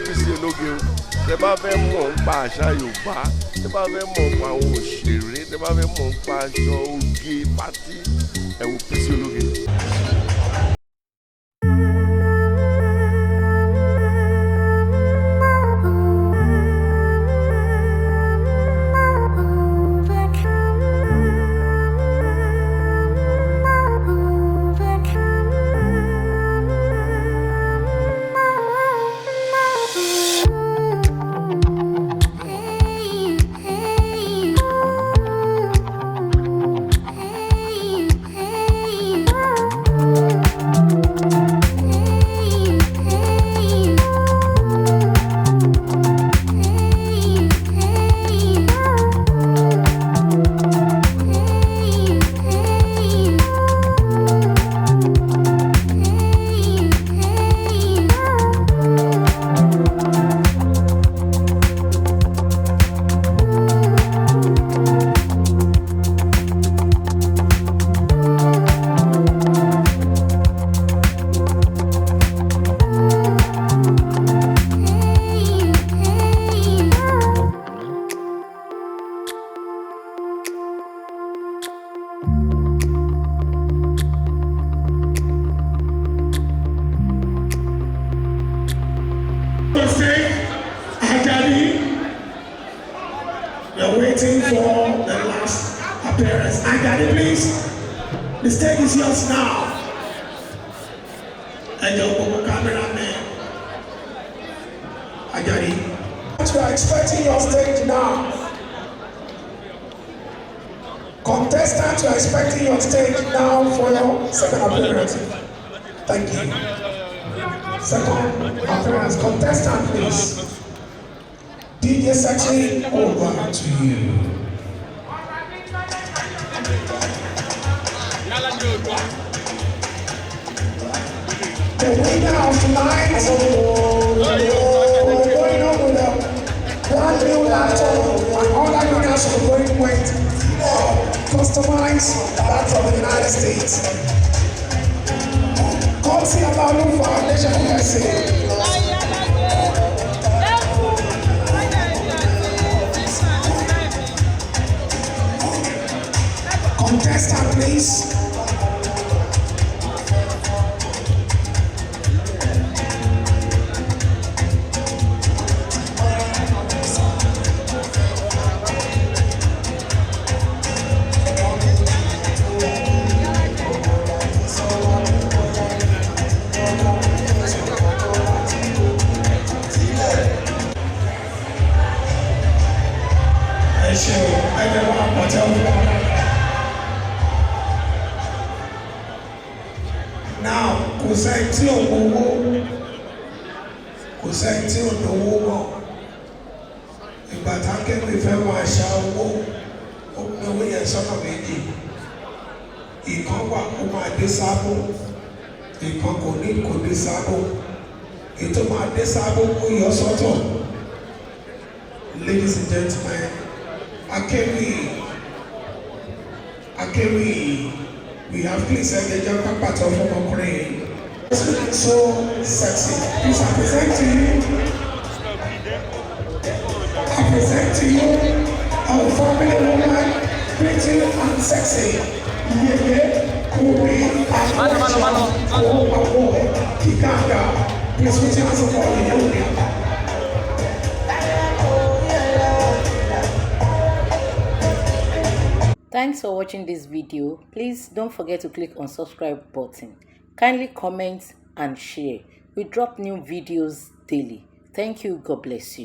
Bisi ológe o. Tẹ́ bá fẹ́ mọ̀ nípa àṣà Yorùbá, tẹ́ bá fẹ́ mọ̀ nípa àwọn òṣèré, tẹ́ bá fẹ́ mọ̀ nípa aṣọ oge pátí, ẹ wo Bisi ológe. We're waiting for the last appearance. Ajadi, please. The stage is yours now. And your cameraman. Ajadi. We are expecting your stage now. Contestants, we are expecting your stage now for your second appearance. Thank you. Second appearance. Contestant, please. DJ Sexy, over to you. The winner of tonight, we're going on with a brand new laptop and all that winners are going with customized laptop in the United States. Come see about New Foundation USA. Contestant, please. Now, kò sẹ́ni tí ò gbowó, kò sẹ́ni tí ò lówó mọ́. Ìgbà tá kéwì fẹ́ máa ṣa owó, ó pín owó yẹn sọ́nà méjì. Ìkan wà kó máa dé sábò, ìkan kò dé sábò. Ètò máa dé sábò kó yọ sọ́tọ̀. Ladies and gentlemen, Akewi, we have please said the young part of Ukraine. It's looking so sexy. Please, I present to you our family woman, pretty and sexy. Kikanga. Please put your hands up for you. Thanks for watching this video. Please don't forget to click on subscribe button. Kindly comment and share. We drop new videos daily. Thank you. God bless you.